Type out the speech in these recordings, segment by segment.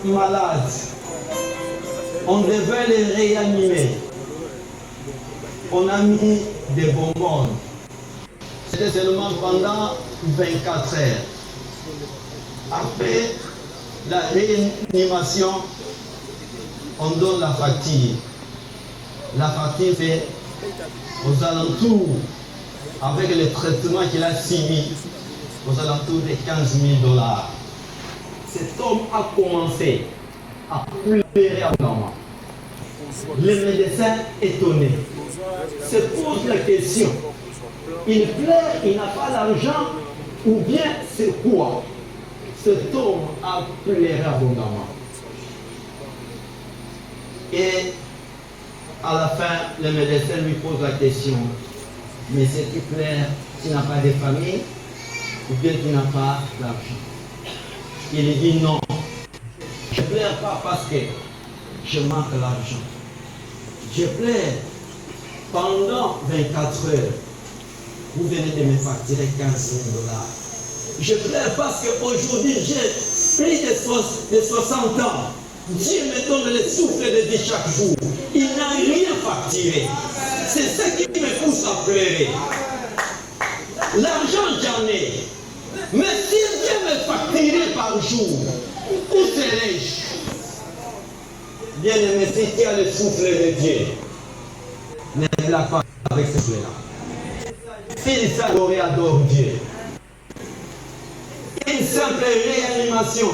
Malade. On devait les réanimer. On a mis des bonbons. C'était seulement pendant 24 heures. Après la réanimation, on donne la facture. La facture fait aux alentours, avec le traitement qu'il a suivi, aux alentours de 15 000 $. Cet homme a commencé à pleurer abondamment. Les médecins étonnés se posent la question. Il pleure, il n'a pas l'argent, ou bien c'est quoi? Cet homme a pleuré abondamment. Et à la fin, le médecin lui pose la question. Mais si tu pleures, tu n'as pas de famille, ou bien tu n'as pas d'argent? Il dit non, je ne pleure pas parce que je manque l'argent. Je pleure pendant 24 heures. Vous venez de me facturer 15 000 $. Je pleure parce qu'aujourd'hui j'ai plus de 60 ans. Dieu me donne le souffle de vie chaque jour. Il n'a rien facturé. C'est ce qui me pousse à pleurer. L'argent j'en ai. Mais si Dieu me facturait par jour, où serais-je? Bien aimé, si tu as le souffle de Dieu, ne blague pas avec ce souffle-là. S'il s'adorait, adore Dieu. Une simple réanimation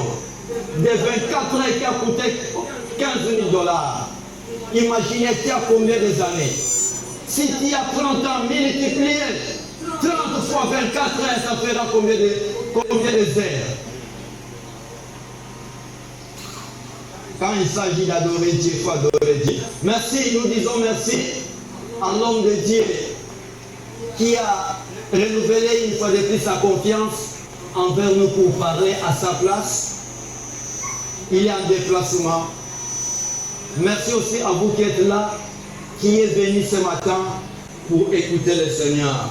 de 24 heures qui a coûté 15 000 $. Imaginez, tu as combien des années? Si tu as 30 ans, multiplié 30 fois 24 heures, ça fera combien de heures? Quand il s'agit d'adorer Dieu, il faut adorer Dieu. Merci, nous disons merci à l'homme de Dieu qui a renouvelé une fois de plus sa confiance envers nous pour parler à sa place. Il est en déplacement. Merci aussi à vous qui êtes là, qui est venu ce matin pour écouter le Seigneur.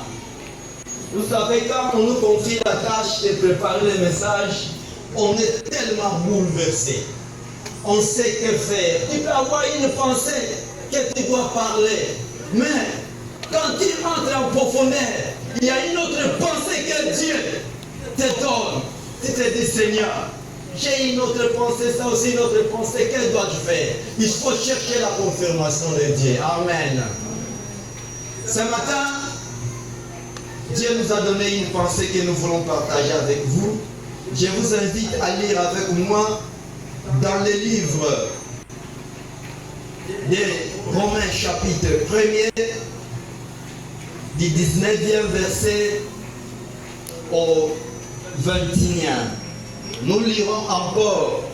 Vous savez, quand on nous confie la tâche de préparer le message, on est tellement bouleversé. On sait que faire. Tu peux avoir une pensée que tu dois parler. Mais quand tu entres en profondeur, il y a une autre pensée que Dieu te donne. Tu te dis, Seigneur, j'ai une autre pensée, ça aussi une autre pensée. Que dois-je faire? Il faut chercher la confirmation de Dieu. Amen. Ce matin, Dieu nous a donné une pensée que nous voulons partager avec vous. Je vous invite à lire avec moi dans le livre de Romains chapitre 1er, du 19e verset au 21e. Nous lirons encore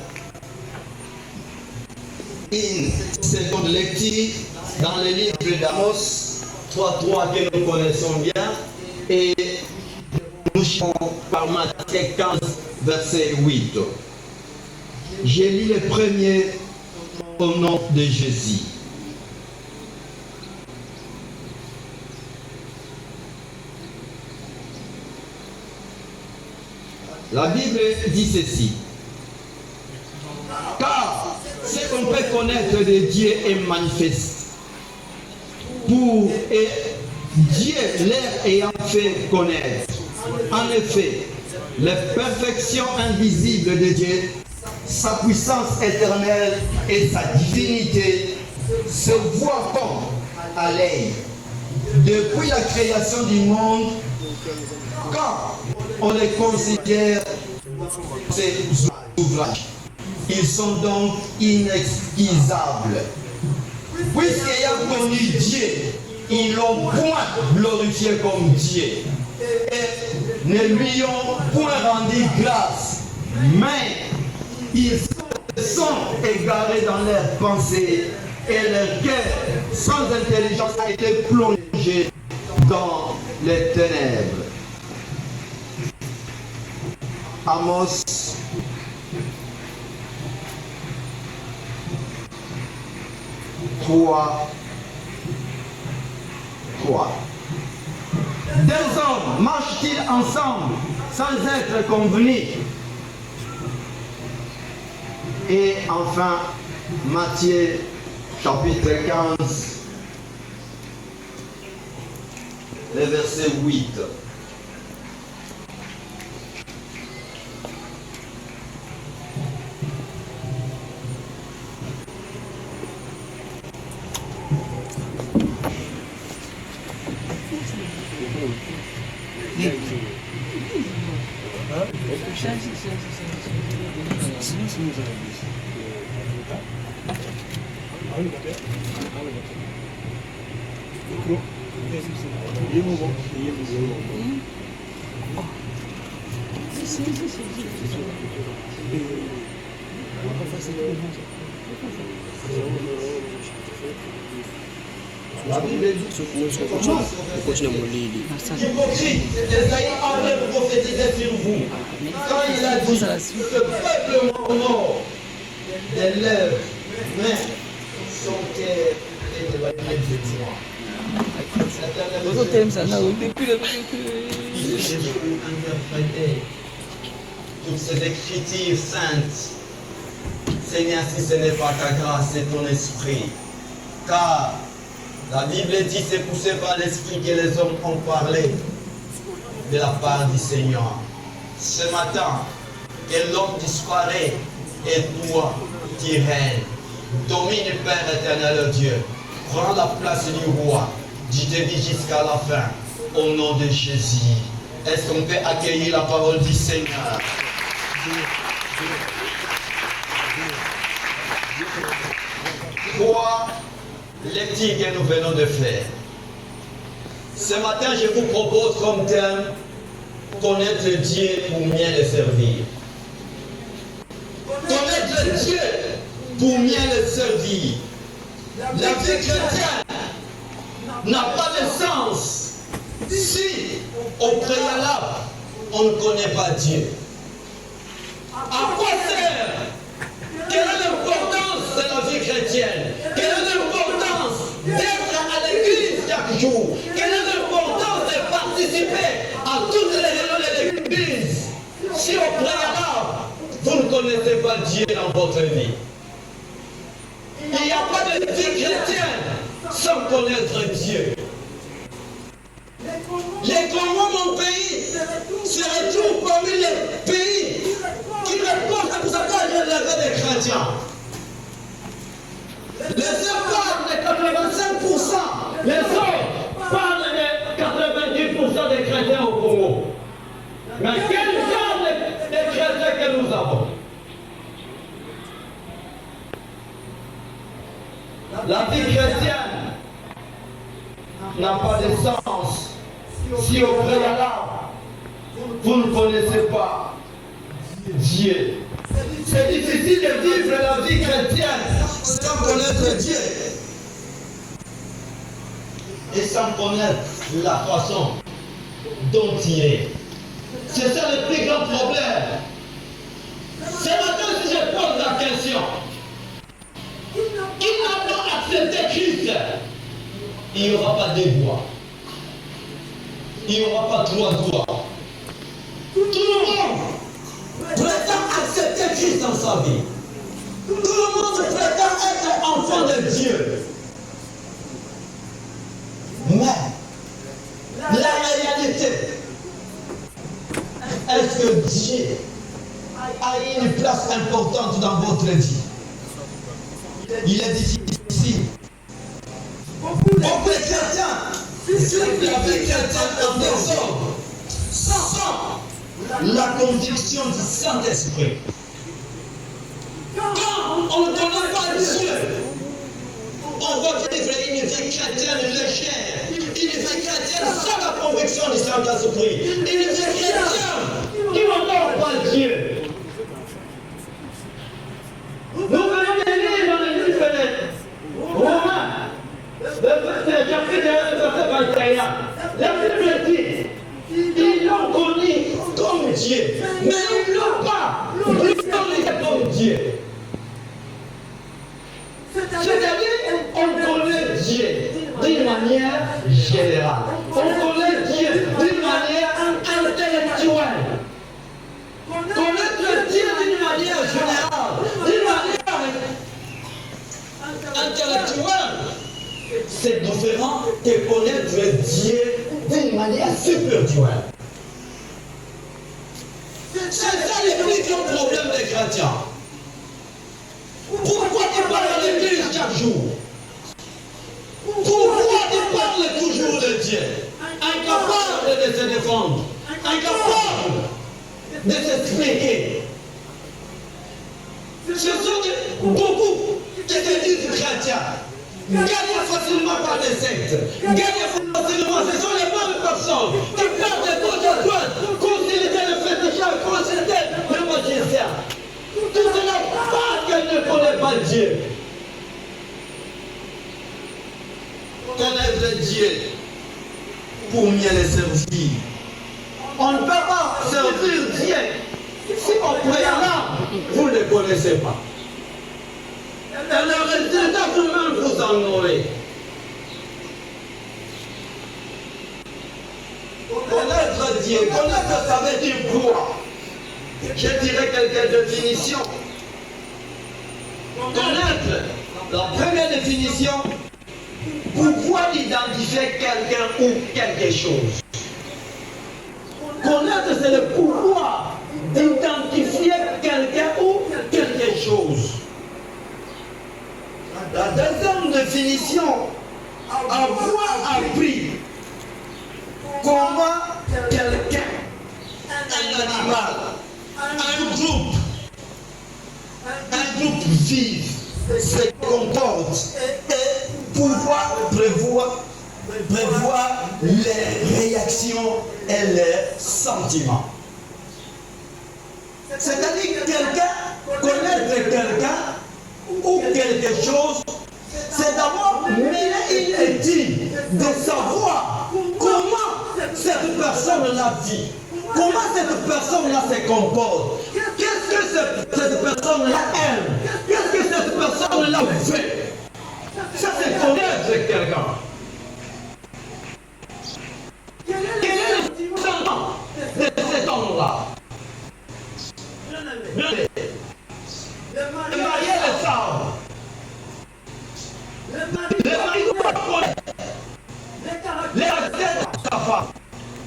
une seconde lecture dans le livre d'Amos 3.3 que nous connaissons bien. Et nous chantons par Matthieu 15, verset 8. J'ai lu le premier au nom de Jésus. La Bible dit ceci. Car ce qu'on peut connaître de Dieu est manifeste. Et Dieu leur ayant fait connaître. En effet, la perfection invisible de Dieu, sa puissance éternelle et sa divinité se voient comme à l'œil. Depuis la création du monde, quand on les considère ces ouvrages, ils sont donc inexcusables. Puisqu'ayant connu Dieu, ils l'ont point glorifié comme Dieu et ne lui ont point rendu grâce, mais ils sont sont égarés dans leurs pensées et leur cœur, sans intelligence, a été plongé dans les ténèbres. Amos 3. Deux hommes marchent-ils ensemble sans être convenus? Et enfin, Matthieu chapitre 15, le verset 8. La Bible dit hypocrite, Esaïe avait prophétisé sur vous. Quand il a dit ce peuple mort des lèvres, mais son cœur est éloigné de moi. Interpréter toutes ces écritures saintes. Seigneur, si ce n'est pas ta grâce, c'est ton esprit. Car la Bible dit c'est poussé par l'esprit que les hommes ont parlé de la part du Seigneur. Ce matin, que l'homme disparaît et toi qui règnes. Domine, Père éternel Dieu. Prends la place du roi. Je te dis jusqu'à la fin. Au nom de Jésus. Est-ce qu'on peut accueillir la parole du Seigneur? Trois lectures que nous venons de faire. Ce matin, je vous propose comme thème connaître Dieu pour mieux le servir. Connaître Dieu pour mieux le servir. La vie chrétienne n'a pas de sens si, au préalable, on ne connaît pas Dieu. À quoi sert? Quelle est l'importance de la vie chrétienne? Quelle est l'importance d'être à l'église chaque jour? Quelle est l'importance de participer à toutes les réunions de l'église si au préalable, vous ne connaissez pas Dieu dans votre vie? Il n'y a pas de vie chrétienne sans connaître Dieu. Les Congo, mon pays, se retrouvent parmi les pays qui répondent à ce qu'on appelle les chrétiens. Les uns parlent de 85%, les autres parlent de 90% des chrétiens au Congo. Mais quel genre de chrétiens que nous avons? La vie chrétienne n'a pas de sens si au préalable vous ne connaissez pas Dieu. C'est difficile de vivre la vie chrétienne sans connaître Dieu et sans connaître la façon dont il est. C'est ça le plus grand problème. C'est maintenant que je pose la question. Qui n'a pas accepté Christ? Il n'y aura pas deux voies. Il n'y aura pas trois voies. Tout le monde prétend accepter Christ dans sa vie. Tout le monde prétend être enfant de Dieu. Mais la réalité, est-ce que Dieu a une place importante dans votre vie? Il est dit ici, beaucoup de chrétiens vivent la vie chrétienne en désordre, sans la conviction du Saint-Esprit. Quand on ne connaît pas Dieu, on va vivre une vie chrétienne légère, une vie chrétienne sans la conviction du Saint-Esprit, une vie chrétienne qui n'honore pas Dieu. C'est-à-dire, on connaît Dieu d'une manière générale. On connaît Dieu d'une manière intellectuelle. Connaître Dieu d'une manière générale, d'une manière intellectuelle, c'est différent de connaître Dieu d'une manière spirituelle. C'est ça le plus grand problème des chrétiens. Pourquoi tu parles à l'église chaque jour? Pourquoi tu parles toujours de Dieu? Incapable de se défendre, incapable de s'expliquer. Ce sont beaucoup qui se disent chrétiens, gagnent facilement par des sectes, gagnent facilement, ce sont les mêmes personnes qui parlent de gauche à droite, consulter le féticheur, consulter le magicien. Tout cela parce qu'elle ne connaît pas Dieu. Connaître Dieu pour mieux le servir. On ne peut pas servir Dieu si au préalable vous ne le connaissez pas. Et le résultat vous-même vous en aurez. Connaître Dieu, connaître ça veut dire quoi? Je dirais quelques définitions. Connaître, la première définition, pouvoir identifier quelqu'un ou quelque chose. Connaître, c'est le pouvoir d'identifier quelqu'un ou quelque chose. La deuxième définition, avoir appris comment quelqu'un, un animal, un groupe vit, se comporte et pouvoir prévoir les réactions et les sentiments. C'est-à-dire quelqu'un, connaître quelqu'un ou quelque chose, c'est d'abord mener une étude de savoir comment cette personne-là vit, comment cette personne-là se comporte, qu'est-ce que cette personne-là aime, qu'est-ce que cette personne-là fait. Ça, c'est connaître quelqu'un. Quel est le sentiment de cet homme-là? Le marié le savent. Le mari doit connaître les caractères de sa femme.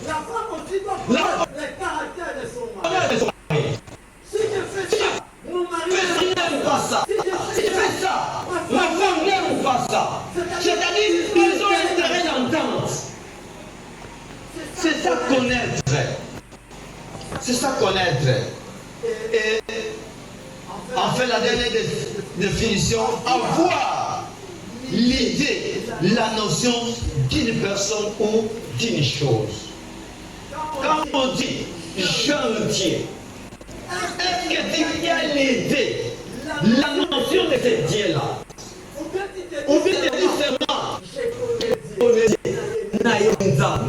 La femme aussi doit connaître les caractères de son mari. Si je fais ça, mon mari n'aime pas ça. Si je fais ça, ma femme n'aime pas ça. C'est-à-dire qu'ils ont intérêt d'entente. C'est ça connaître. C'est ça connaître. Et en fait, la dernière définition, avoir l'idée, la notion d'une personne ou d'une chose. Quand on dit j'aime Dieu, est-ce que tu as l'idée, la notion de ce Dieu-là? Ou bien tu dis seulement on est naïvement.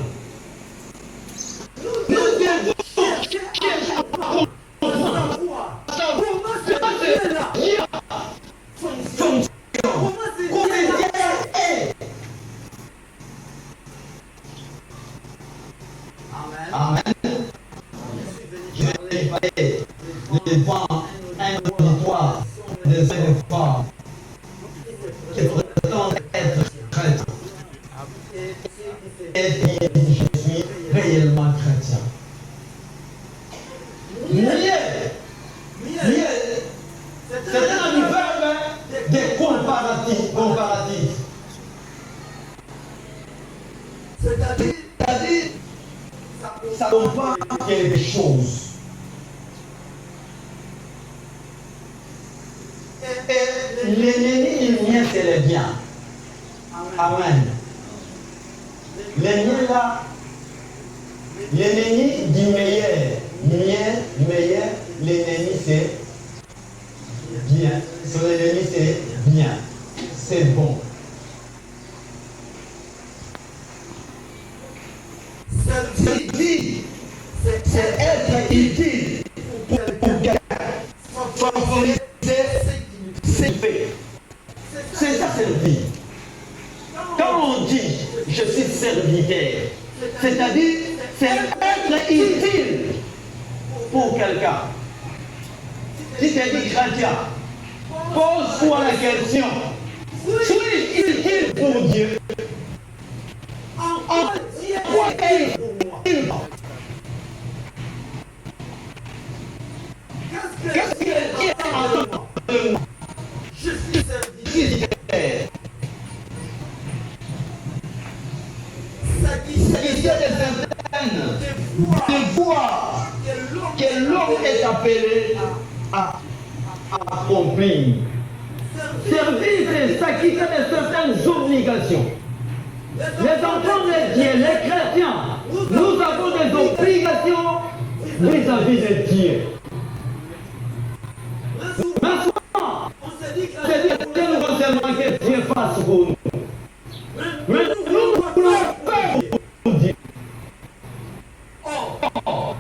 Nous devons Amen. Je vais parler devant un auditoire de ces femmes qui prétendent être chrétiens. Et puis, je suis réellement chrétien. Mieux, c'est un verbe de comparatif. C'est-à-dire, ça compare quelque chose. Et l'ennemi, il vient, c'est le bien. Amen. L'ennemi là, l'ennemi du meilleur, l'ennemi c'est bien. Son ennemi c'est bien, c'est bon. C'est être utile pour favoriser ce qu'il fait. C'est ça servir. Quand on dit je suis serviteur, c'est-à-dire c'est être utile pour quelqu'un. Si tu dis chrétien, pose-toi la question, suis-je utile pour Dieu? En quoi est-il? Qu'est-ce qu'il est en moi? Je suis serviteur. Il y a des certaines fois que l'homme est appelé à accomplir. Servir, c'est s'acquitter de certaines obligations. Les enfants de Dieu, les chrétiens, nous avons des obligations vis-à-vis de Dieu. Mais souvent, c'est dire que nous concernons que Dieu fasse pour nous. Mais nous voulons faire pour Dieu. Or,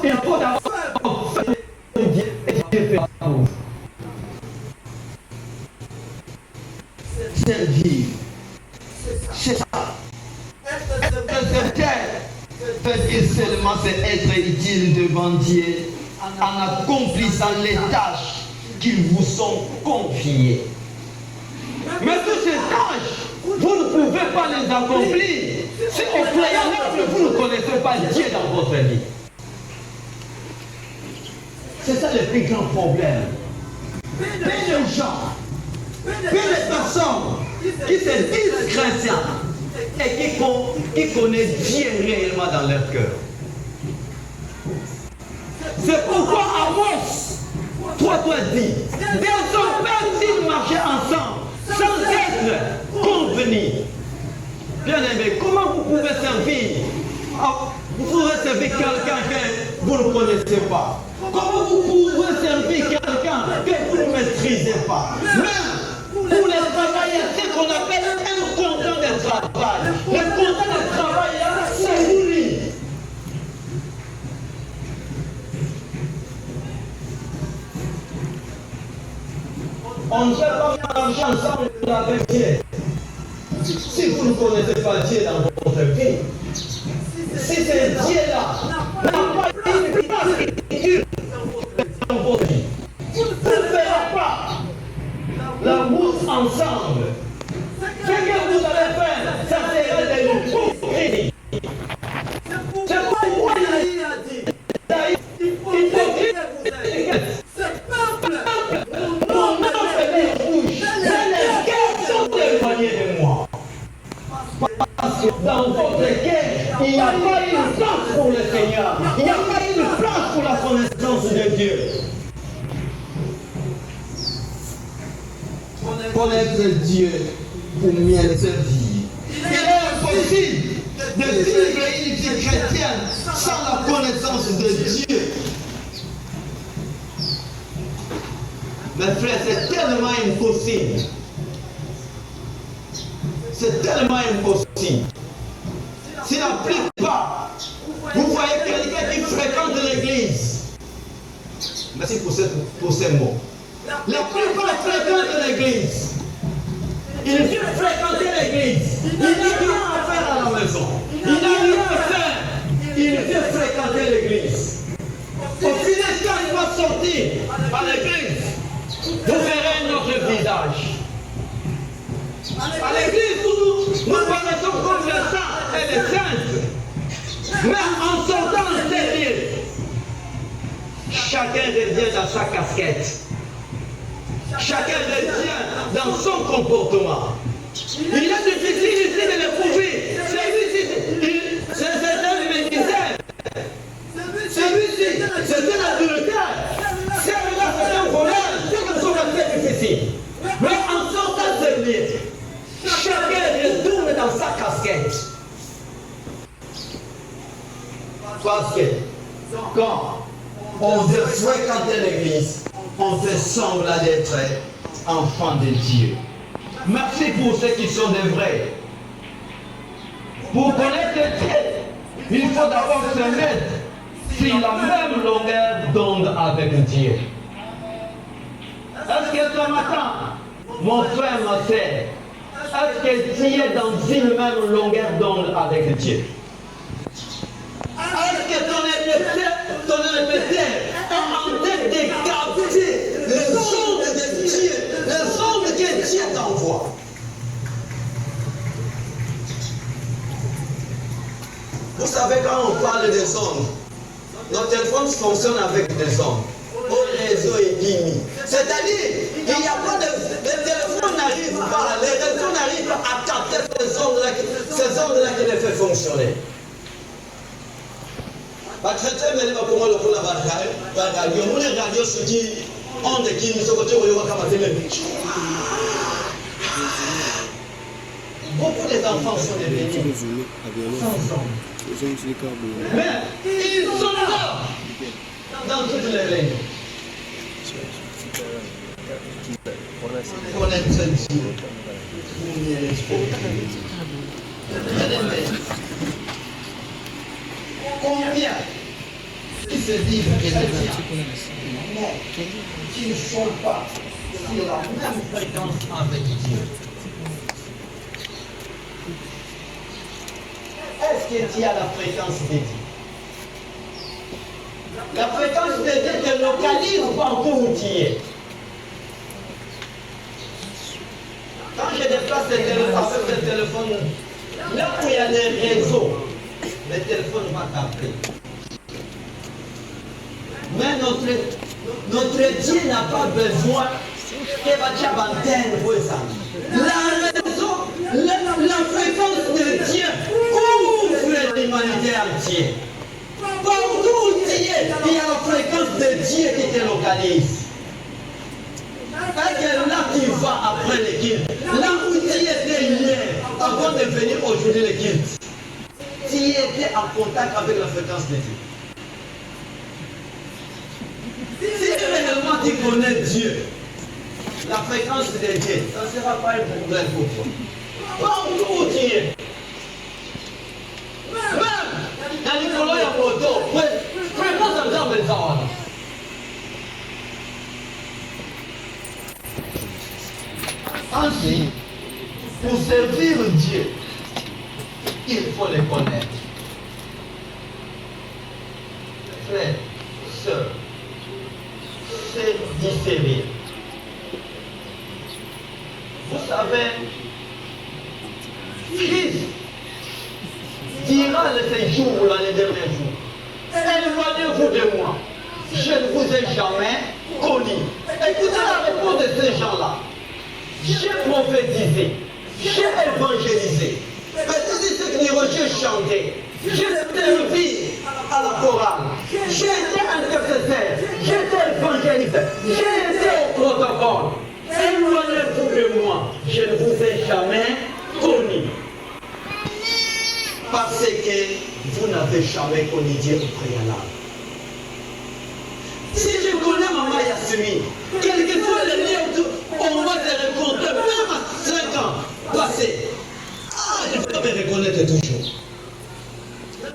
il faut d'abord faire pour Dieu et Dieu fait pour nous. Servir, c'est ça. Être serviteur, seulement c'est être utile devant Dieu en accomplissant les tâches qui vous sont confiées. Mais tous ces tâches, vous ne pouvez pas les accomplir si au préalable vous ne connaissez pas Dieu dans votre vie. C'est ça le plus grand problème. Bien de gens, bien de personnes qui se disent chrétiens et qui connaissent Dieu réellement dans leur cœur. C'est pourquoi Amos 3 dit, des hommes peuvent-ils marcher ensemble sans être convenus? Bien aimé, comment vous pouvez servir? Vous pouvez servir quelqu'un que vous ne connaissez pas. Comment vous pouvez servir quelqu'un que vous ne maîtrisez pas? Même pour les travailleurs, c'est ce qu'on appelle un contrat de travail. Le contrat de travail, c'est vous. On ne peut pas marcher ensemble avec Dieu. Si vous ne connaissez pas Dieu dans votre vie, si c'est Dieu-là n'a pas une place utile dans votre vie, vous ne ferez pas la route ensemble. Ce que vous allez faire, ça sera de l'hypocrisie. C'est pourquoi il a dit, l'hypocrisie, ce peuple, mon œuvre rouge, les cœurs sont éloignés de moi. Parce que dans votre cœur, il n'y a pas une place pour le Seigneur. Il n'y a pas une place pour la connaissance de Dieu. Connaître Dieu pour mieux le servir. Il est impossible de vivre une vie chrétienne sans la connaissance de Dieu. Mes frères, c'est tellement impossible. C'est tellement impossible. S'il n'applique pas, vous voyez quelqu'un qui fréquente l'église. Merci pour ces mots. La plupart fréquentent l'église. Il vient fréquenter l'église. Il n'a rien à faire à la maison. Il n'a rien à faire. Il vient fréquenter l'église. Au final, quand il va sortir à l'église, vous verrez notre visage. À l'église, nous paraissons comme les saints et les saintes. Mais en sortant de ces lieux, chacun devient dans sa casquette. Chacun devient dans son comportement. Il est difficile ici de l'éprouver. Celui-ci, c'est un médecin. Celui-ci, c'est un adultère. Celui-là, c'est un voleur. C'est quelque chose de très difficile. Mais en sortant de ce lieu, chacun retourne dans sa casquette. Parce que quand on veut fréquenter l'église, on fait semblant d'être enfant de Dieu. Merci pour ceux qui sont des vrais. Pour connaître Dieu, il faut d'abord se mettre sur la même longueur d'onde avec Dieu. Est-ce que ce matin, Mon frère, ma sœur, est-ce que tu es dans une même longueur d'onde avec Dieu? Est-ce que ton émetteur est en train de capter les ondes de Dieu, les ondes que Dieu t'envoie? Vous savez, quand on parle des ondes, notre téléphone fonctionne avec des ondes. Au réseau est diminué. C'est-à-dire, il n'y a pas de. Le téléphone n'arrive pas, les réseaux n'arrivent pas à capter ces ondes-là qui les fait fonctionner. Chrétien, mais pas comment le coup la radio. Mon radio se dit, on est qui nous sommes côté où on va capter même. Beaucoup d'enfants sont devenus sans ondes. Mais ils sont là dans toutes les réunions. Connaître Dieu. Combien qui se disent chrétiens, mais qui ne sont pas sur la même fréquence avec Dieu? Est-ce que tu as la fréquence de Dieu? La fréquence de Dieu te localise partout où tu es. Quand je déplace le téléphone, là où il y a les réseaux, le téléphone va capter. Mais notre Dieu n'a pas besoin que tu aies antenne pour ça. La fréquence de Dieu couvre l'humanité entière. Partout où tu es, il y a la fréquence de Dieu qui te localise. Parce que là tu vas après le culte, là où tu étais hier, avant de venir aujourd'hui le culte, tu étais en contact avec la fréquence de Dieu. Si réellement tu connais Dieu, la fréquence de Dieu, ça ne sera pas un problème pour toi. Partout où tu es. Même dans les colons et en moto, fréquence de Dieu, mais ça va. Ensuite, pour servir Dieu, il faut le connaître. Frères, sœurs, c'est discerner. Vous savez, Christ dira ces jours-là, les derniers jours, éloignez-vous de moi, je ne vous ai jamais connu. Écoutez la réponse de ces gens-là. J'ai prophétisé, j'ai évangélisé, j'ai chanté, j'ai servi à la chorale, j'ai été intercesseur, j'ai été évangéliste, j'ai été au protocole. Éloignez-vous de moi, je ne vous ai jamais connu. Parce que vous n'avez jamais connu Dieu au préalable. Si je connais Maman Yasmine, quel que soit le lieu où on va te rencontrer, même à 5 ans passés, je peux me reconnaître toujours.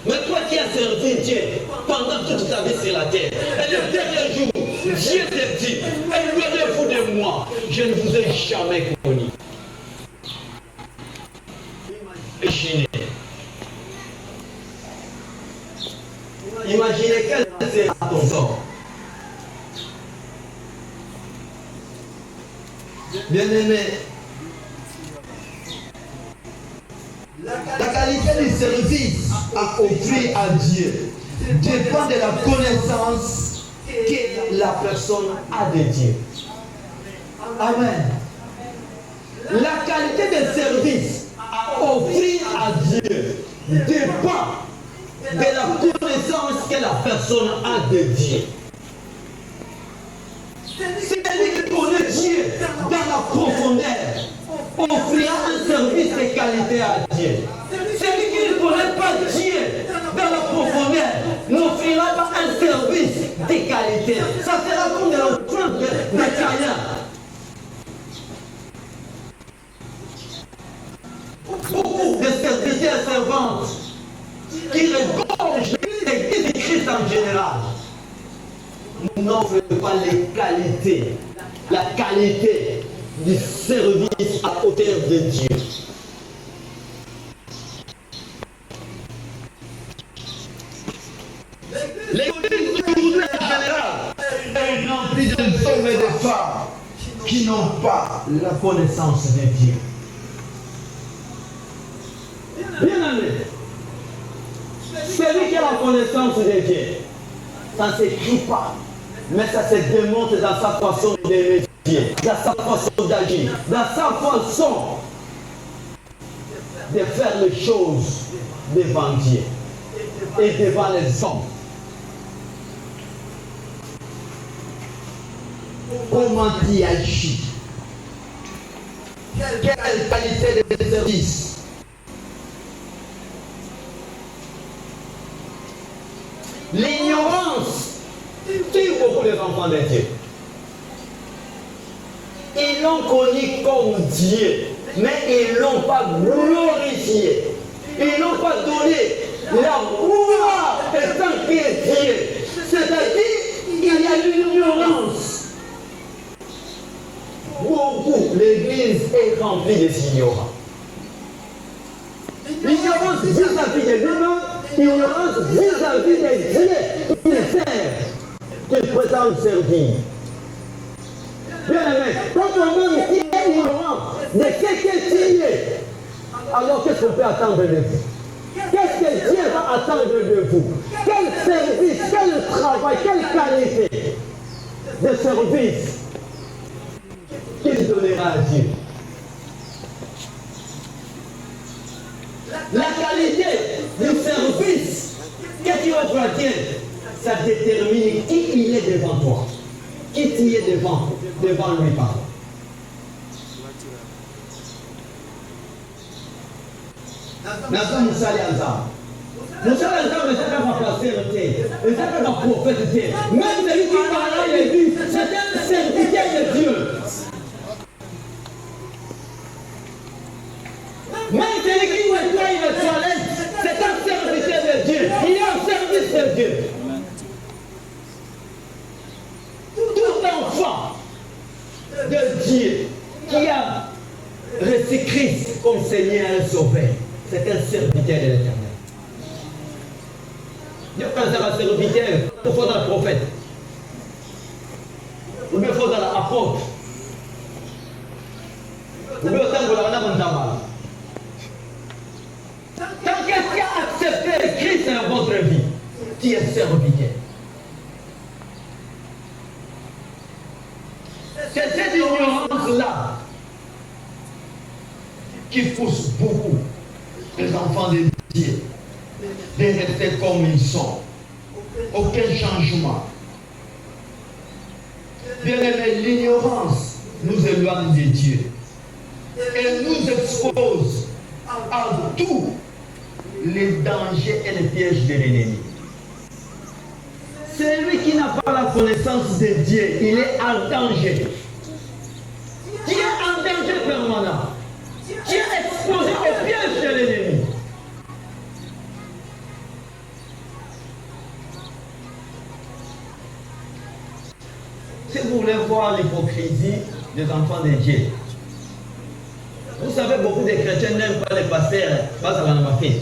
Mais toi qui as servi Dieu pendant toute ta vie sur la terre, et le dernier jour, Dieu te dit, éloignez-vous de moi, je ne vous ai jamais connu. Imaginez quel sera ton sort. Bien-aimé, la qualité du service à offrir à Dieu dépend de la connaissance que la personne a de Dieu. Amen. La qualité de service à offrir à Dieu dépend de la connaissance que la personne a de Dieu. C'est lui qui connaît Dieu dans la profondeur, offrira un service de qualité à Dieu. Celui qui ne connaît pas Dieu dans la profondeur n'offrira pas un service de qualité. Ça sera comme de l'empreinte de Caïn. Beaucoup de serviteurs et servantes qui regorgent l'église de Christ en général n'offrent pas les qualités, la qualité du service à hauteur de Dieu. L'église aujourd'hui en général est remplie de hommes et de femmes qui n'ont pas la connaissance de Dieu. Bien aimé, celui qui a la connaissance de Dieu, ça ne s'écrit pas, mais ça se démontre dans sa façon d'aimer Dieu, dans sa façon d'agir, dans sa façon de faire les choses devant Dieu et devant les hommes. Comment tu agis? Quelle qualité de service? L'ignorance tue beaucoup les enfants de Dieu. Ils l'ont connu comme Dieu, mais ils ne l'ont pas glorifié. Ils n'ont pas donné la gloire de tant qu'il est Dieu. C'est-à-dire, il y a l'ignorance. Beaucoup, l'église est remplie de ignorants. L'ignorance vis-à-vis de lui-même, l'ignorance vis-à-vis des dieux qu'il sert, qu'il prétend servir. Bien aimé, quand on-même est ignorant de ce que tu es, alors qu'est-ce qu'on peut attendre de vous? Qu'est-ce que Dieu va attendre de vous? Quel service, quel travail, quelle qualité de service qu'il donnera à Dieu? La qualité du service que tu offres à Dieu, ça détermine qui il est devant toi, qui tu es devant lui, pardon. Nous sommes ensemble, c'est pas ma pasteur, c'est pas ma prophète. Même celui qui parle à l'église, c'est un serviteur de Dieu. Même celui qui nettoie les toilettes, c'est un serviteur de Dieu. Il est un service de Dieu. Tout enfant de Dieu qui a reçu Christ comme Seigneur et Sauveur, c'est un serviteur de l'Éternel. Dieu quand c'est un serviteur, il faut dans le prophète. Ou bien il faut dans l'apôtre. Ou bien au temps où on a un tabac. Quand quelqu'un a accepté Christ dans votre vie, qui est serviteur. C'est cette ignorance-là qui pousse beaucoup les enfants de Dieu de rester comme ils sont. Aucun changement. Bien aimé, l'ignorance nous éloigne de Dieu. Elle nous expose à tous les dangers et les pièges de l'ennemi. Celui qui n'a pas la connaissance de Dieu, il est en danger. Dieu est en danger permanent. Dieu est exposé au piège de l'ennemi. Si vous voulez voir l'hypocrisie des enfants de Dieu, vous savez, beaucoup de chrétiens n'aiment pas les pasteurs, pas ça dans ma fête.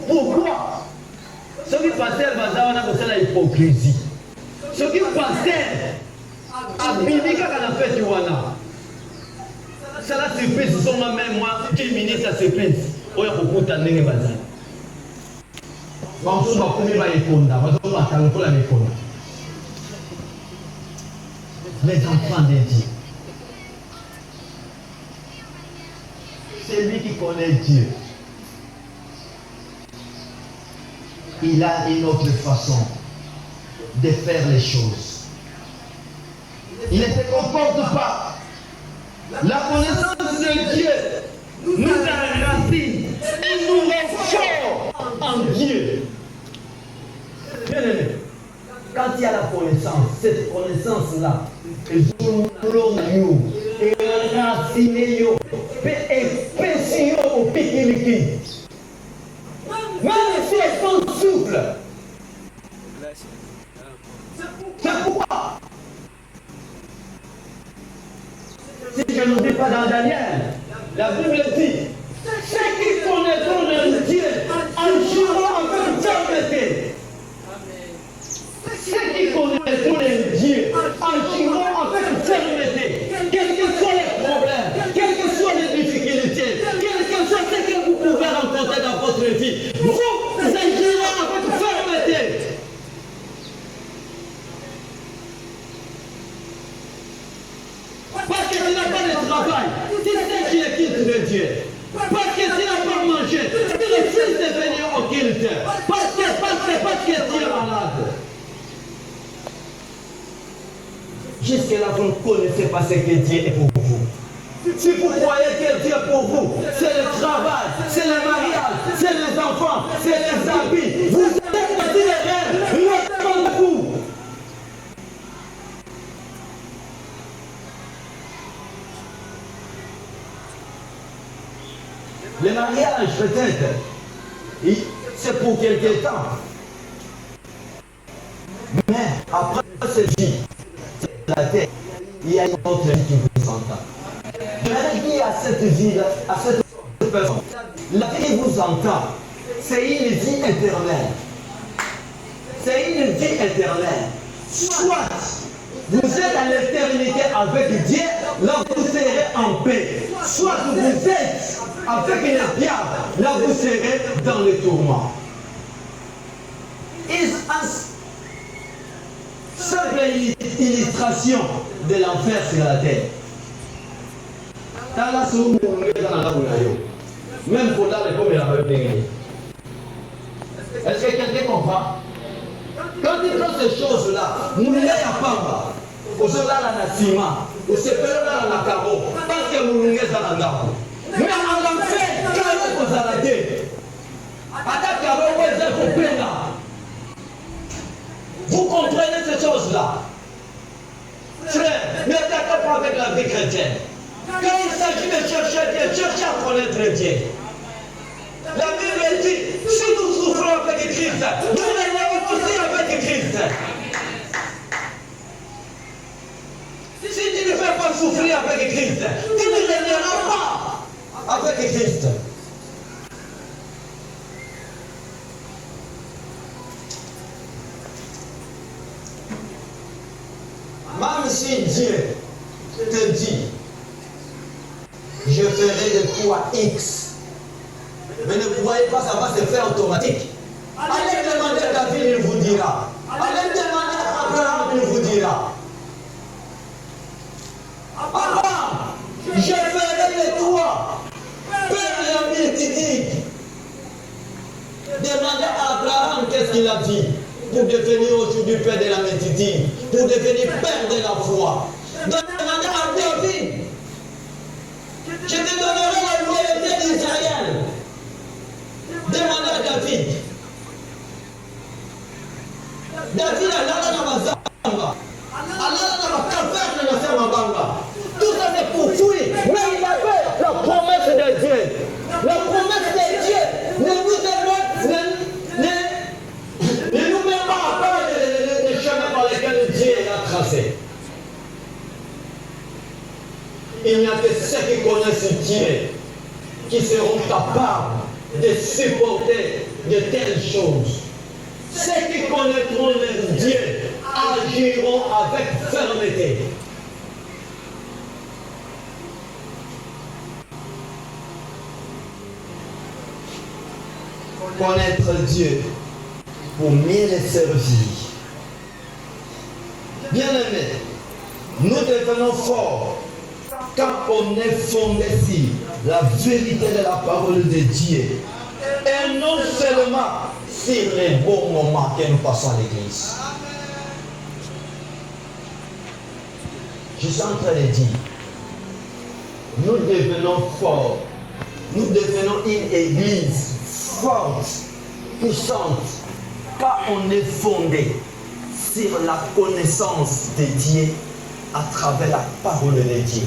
Pourquoi? Ce qui passait c'est la hypocrisie. Ce qui passait à Bibika quand la fête c'est la surprise, ils sont même moi, 10 minutes à surprise. Oh, il y a beaucoup de temps. Les enfants de Dieu. C'est lui qui connaît Dieu. Il a une autre façon de faire les choses. Il ne se comporte pas. La connaissance de Dieu nous enracine et nous rend forts en Dieu. Bien aimé, quand il y a la connaissance, cette connaissance-là, et Même si elles sont souples. C'est pourquoi, si je n'oublie pas dans Daniel, la Bible dit, ceux qui connaîtront leur Dieu agiront avec fermeté. Ceux qui connaîtront leur Dieu agiront avec fermeté. Quels que soient les problèmes, quelles que soient les difficultés, quel que soit ce que vous pouvez rencontrer dans votre vie, vous agirez avec fermeté. Parce que tu n'as pas de travail, tu sais qui est culte de Dieu. Parce que tu n'as pas mangé, tu refuses de venir au culte. Parce que tu es malade. Jusque-là, vous ne connaissez pas ce que Dieu est pour vous. Si vous croyez que Dieu est pour vous, c'est le travail, c'est le mariage, c'est les enfants, c'est les habits. Vous êtes aussi les rêves, ne pas vous. Le mariage, peut-être, c'est pour quelque temps. Mais après cette vie, la terre, il y a une autre vie qui vous entend. Je vais dire à cette vie-là, à cette personne, la vie qui vous entend, c'est une vie éternelle. C'est une vie éternelle. Soit vous êtes à l'éternité avec Dieu, là vous serez en paix. Soit vous êtes avec le diable, là vous serez dans le tourment. Simple illustration de l'enfer sur la terre. Même pour la comme il a repéré. Est-ce que quelqu'un comprend? Quand il prend ces choses-là, nous ne les pas. Au soldat la ciment, au CPE la carreau, parce que nous ne les pas. Mais en enfer, quand vous allez vous comprenez ces choses-là? Frère, ne t'attaque pas avec la vie chrétienne. Quand il s'agit de chercher Dieu, cherchez à connaître Dieu. La Bible dit, si nous souffrons avec Christ, nous régnons aussi avec Christ. Si tu ne fais pas souffrir avec Christ, tu ne régneras pas avec Christ. Même si Dieu te dit, je ferai de toi X, mais ne croyez pas, ça va se faire automatique. Allez demander à David, il vous dira. Allez demander à Abraham, il vous dira. Abraham, je ferai de toi père de la multitude. Demandez à Abraham qu'est-ce qu'il a dit pour devenir aujourd'hui père de la multitude, pour devenir père de la foi. Demandez à David, je te donnerai la loyauté d'Israël. Demandez à David. David a l'ala dans ma zamba, a l'ala dans ma caverne de la Samabanga. Tout ça c'est pour fuir, mais il avait la promesse de Dieu. La promesse de Dieu ne nous met pas à part les chemins par lesquels Dieu a tracé. Il n'y a que ceux qui connaissent Dieu qui seront capables de supporter de telles choses. Ceux qui connaîtront leur Dieu agiront avec fermeté. Connaître Dieu pour mieux le servir. Bien-aimés, nous devenons forts quand on est fondé sur la vérité de la parole de Dieu et non seulement sur les bons moments que nous passons à l'église. Je suis en train de dire, nous devenons forts, nous devenons une église forte, puissante, quand on est fondé sur la connaissance de Dieu à travers la parole de Dieu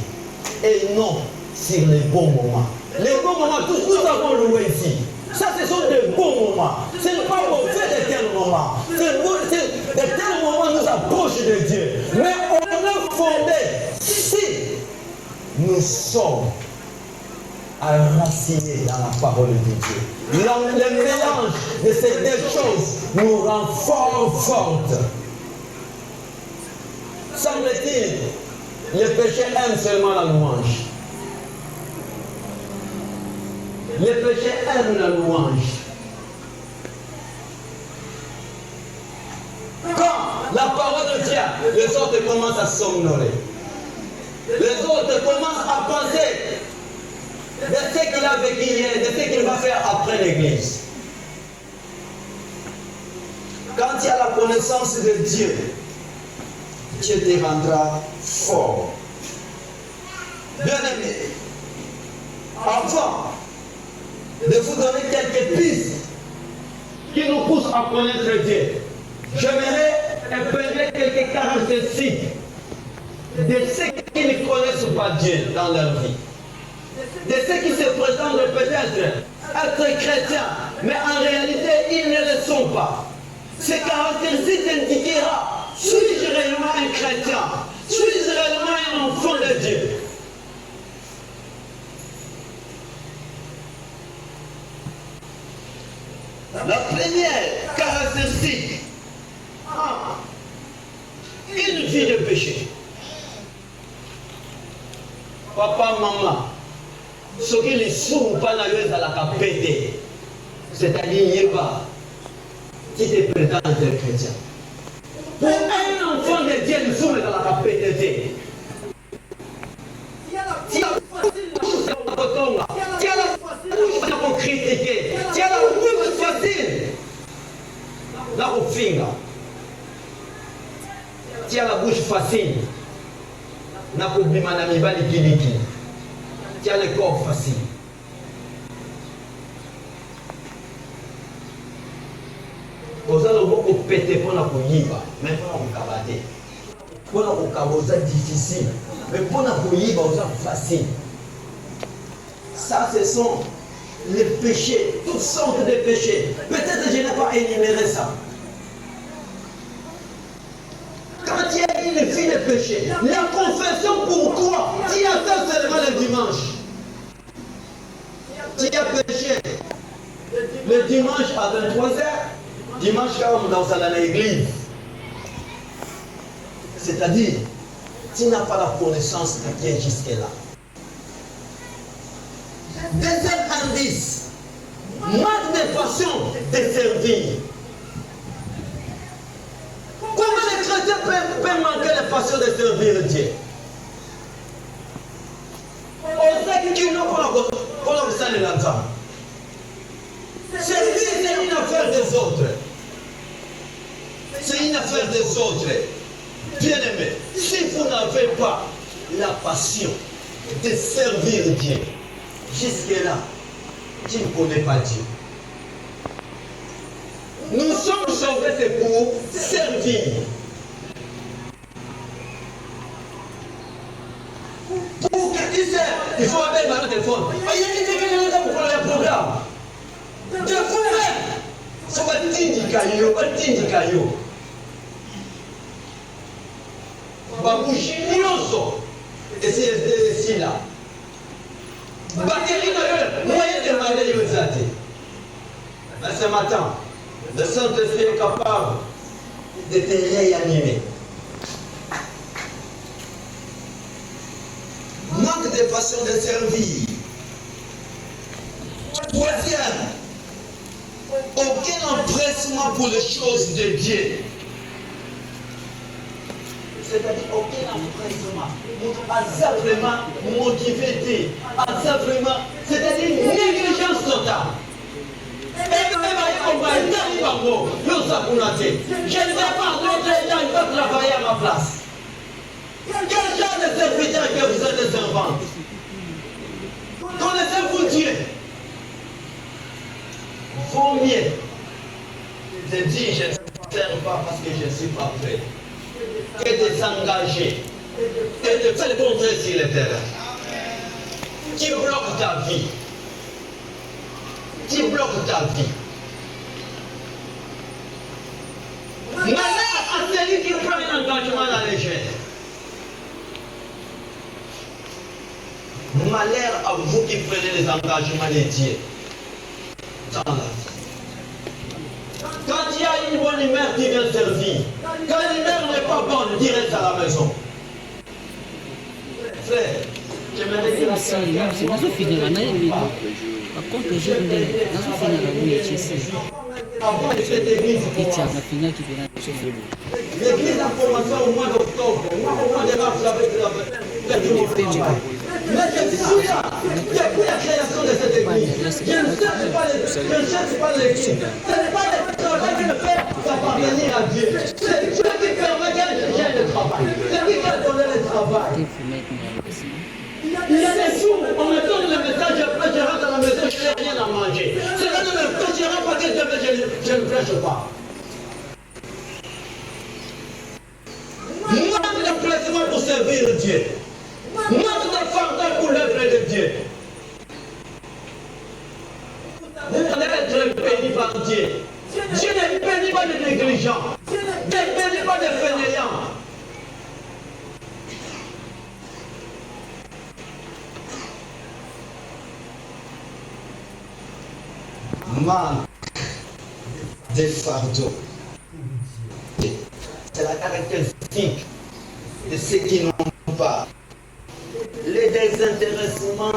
et non sur les bons moments. Les bons moments, tous nous avons loué ici. Ça, ce sont de bons moments. Ce n'est pas mauvais de tels moments. De tels moments nous approchent de Dieu. Mais on est fondé si nous sommes enracinés dans la parole de Dieu. Le mélange de ces deux choses nous rend fort fortes. Semble-t-il, le péché aime seulement la louange. Le péché aime la louange. Quand la parole de Dieu, les autres commencent à somnoler. Les autres commencent à penser de ce qu'il a vécu hier, de ce qu'il va faire après l'église. Quand il y a la connaissance de Dieu, Dieu te rendra fort. Bien aimé, avant de vous donner quelques pistes qui nous poussent à connaître Dieu, j'aimerais épingler quelques caractéristiques de ceux qui ne connaissent pas Dieu dans leur vie. De ceux qui se prétendent peut-être être chrétiens, mais en réalité, ils ne le sont pas. Ces caractéristiques indiquera, suis-je réellement un chrétien? Suis-je réellement un enfant de Dieu? La première caractéristique, une vie de péché. Papa, maman, ce qui les sourds pas dans la pété, c'est-à-dire qui te prétend être chrétien. Pour un enfant de Dieu, le sourd dans la pété. Tu as la bouche pour critiquer, tu as la bouche facile. Là au finger, tu as la bouche facile. N'a pas oublié ma amie Balikiliki. Tu as le corps facile. Vous allez beaucoup péter pour la couilliba, mais pour la cabater. Pour la cabosa difficile, mais pour la couilliba, vous êtes facile. Ça, ce sont les péchés, toutes sortes de péchés. Peut-être que je n'ai pas énuméré ça. Quand il y a une vie de péché, la confession pour toi, tu as fait seulement le dimanche. Tu as péché le dimanche à 23h, dimanche quand dans l'église. C'est-à-dire, tu n'as pas la connaissance de Dieu jusque-là. Deuxième indice, manque de passion de servir. Comment les chrétiens peuvent manquer la passion de servir Dieu? On sait qu'ils n'ont pas la l'entendre. Servir, c'est une affaire des autres. C'est une affaire des autres. Bien aimé, si vous n'avez pas la passion de servir Dieu, jusque-là, tu ne connais pas Dieu. Nous sommes sauvés pour servir. Pour que tu sais, il faut appeler par le téléphone. Il y a des gens qui pour le programme. De vous-même. Ça va t'indiquer, caillou. Babouchi Nyonso. Et c'est ici là. Batterie de moyen de demander l'université. Mais ce matin, le Saint-Esprit est capable de te réanimer. Manque de passion de servir. Troisième, aucun empressement pour les choses de Dieu. C'est-à-dire aucun empressement. À ça vraiment motivé, à ça vraiment, c'est-à-dire négligence totale. Je ne vais pas d'autres gens qui peuvent travailler à ma place. Quel genre de serviteur que vous êtes des servantes? Connaissez-vous Dieu? Vaut mieux de dire je ne sers pas parce que je ne suis pas prêt, que de s'engager, que de faire le contraire sur le terrain. Qui bloque ta vie? qui bloque ta vie. Malheur à celui qui prend un engagement à la légère. Malheur à vous qui prenez les engagements dédiés dans la vie. Quand il y a une bonne humeur qui vient servir, quand l'humeur n'est pas bonne, tu restes à la maison. Frère, j'aimerais dire à quelqu'un. Avant cette église, l'église a commencé au mois d'octobre. Moi, au mois de mars, j'avais perdu mon travail. Mais je suis là, depuis la création de cette église. Je ne cherche pas l'église. Ce n'est pas le travail qui me fait appartenir à Dieu. C'est Dieu qui permet qu'elle gère le travail. C'est lui qui a donné le travail. Il y a des jours, on me donne le message, après je rentre à la maison, je n'ai rien à manger. C'est là que quand je rentre parce que je ne prêche pas. Manque de placement pour servir Dieu. Manque de fardeau pour l'œuvre de Dieu. Vous allez être béni par Dieu. Dieu ne bénit pas de négligents. Dieu ne bénit pas de fainéants. Manque des fardeaux. C'est la caractéristique de ceux qui n'ont pas le désintéressement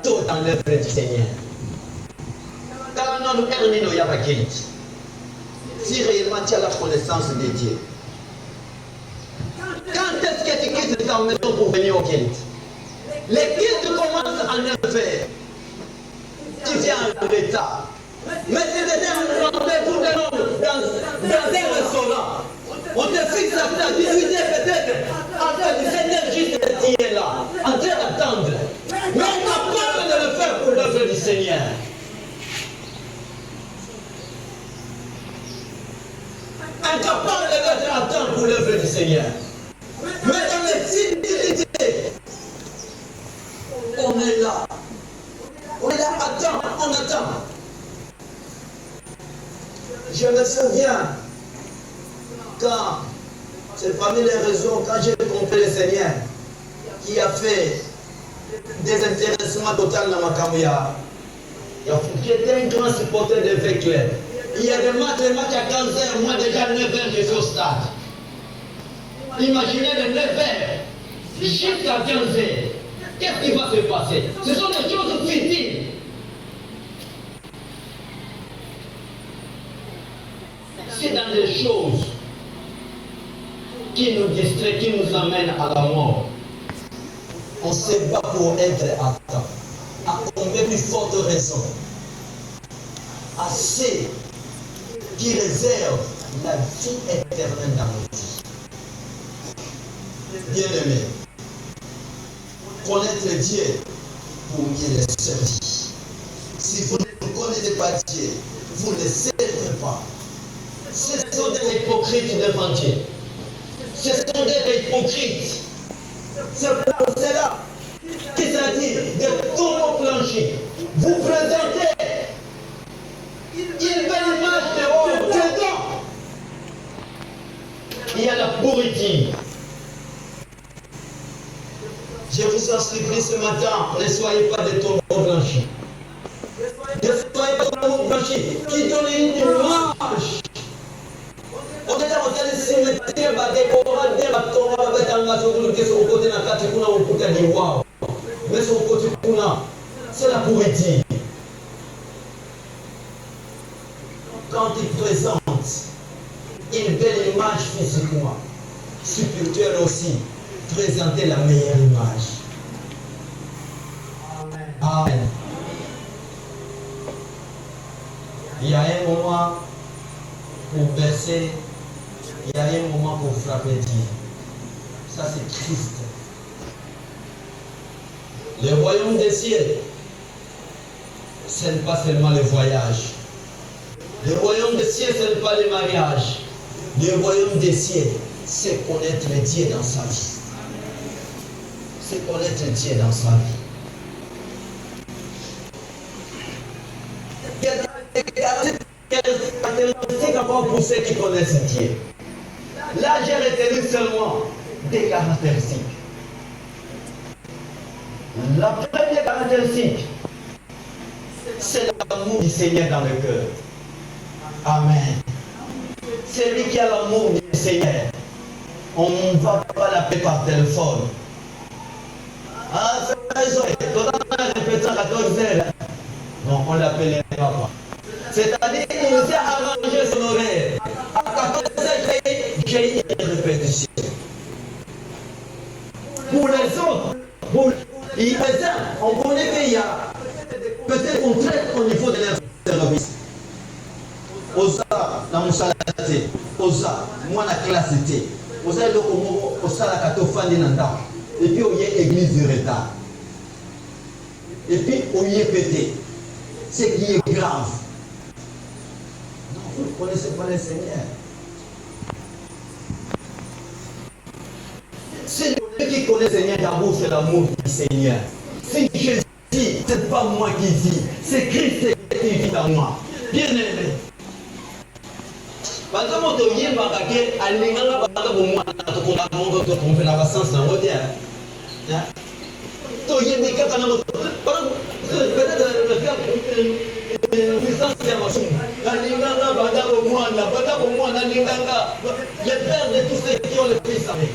tout dans l'œuvre du Seigneur. Car non, terminons Yabakit. Si réellement tu as la connaissance de Dieu, quand est-ce que tu quittes ta maison pour venir au Kit? Les Kits commencent à 9h. Tu viens en retard. Mais tu devais un rendez-vous de l'homme dans un restaurant. On te fixe à 18h peut-être, à 17h juste tu es là, en train d'attendre. Mais incapable de le faire pour l'œuvre du Seigneur. Incapable de l'être à temps pour l'œuvre du Seigneur. Mais dans les subtilités, on est là. On est là, on attend. Je me souviens quand, c'est parmi les raisons, quand j'ai compris le Seigneur, qui a fait des intéressements total dans ma camouya. J'étais un grand supporter de véhicules. Il y a des matchs à 15h, moi déjà 9h, je suis au stade. Imaginez de 9h jusqu'à 15h. Qu'est-ce qui va se passer? Ce sont des choses futiles. C'est dans des choses qui nous distraient, qui nous amènent à la mort. On se bat pour être à temps. À combien plus forte raison? À ceux qui réservent la vie éternelle dans nos vies. Bien-aimés, connaître Dieu pour mieux le servir. Si vous ne connaissez pas Dieu, vous ne servez pas. Ce sont des hypocrites devant Dieu. Ce sont des hypocrites. C'est pour cela qu'il s'agit de tombeaux blanchis. Vous présentez une belle image de haut, dedans. Il y a la pourriture. Je vous en supplie ce matin, ne soyez pas des tombeaux blanchis. Ne soyez pas des tombeaux blanchis qui donnent une image. On est dans le cimetière, on va décorer des bâtons, on va mettre en masse, on va mettre sur le côté de la carte, on va mettre des waouh. Mais sur le côté, c'est la pourriture. Quand il présente une belle image physiquement, spirituelle aussi, présenter la meilleure image. Amen. Il y a un moment pour bercer, il y a un moment pour frapper Dieu. Ça c'est triste. Le royaume des cieux, ce n'est pas seulement le voyage. Le royaume des cieux, ce n'est pas le mariage. Le royaume des cieux, c'est connaître Dieu dans sa vie. C'est connaître Dieu dans sa vie. caractéristiques encore pour ceux qui connaissent Dieu. Là, j'ai retenu seulement des caractéristiques. La première caractéristique, c'est l'amour du Seigneur dans le cœur. Amen. C'est lui qui a l'amour du Seigneur. On ne va pas l'appeler par téléphone. Ah, c'est raison. Quand on a répété à 14 heures, non, on ne l'appelait pas. C'est-à-dire qu'il nous a arrangé son horaire. À 14 heures, j'ai une répétition. Pour les autres, on connaît qu'il y a peut-être qu'on traite au niveau de leur service. Osa, dans mon salaire, Osa, moi la classe était. Osa, au salaire, et puis on y est église de retard. Et puis on y est pété. Ce qui est grave. Non, vous ne connaissez pas le Seigneur. C'est lui qui connaît le Seigneur d'abord, c'est l'amour du Seigneur. Si Jésus dit, ce n'est pas moi qui dis, c'est Christ qui vit en moi. Bien aimé. Parce que mon toyer m'a raqué, à l'ingala, parce que moi, on fait la sens dans le terre. Toyer m'a raqué, peut-être le faire puissance de ma somme. L'ingala, bada au moins, l'ingala, les pères de tous ceux qui ont le fils avec.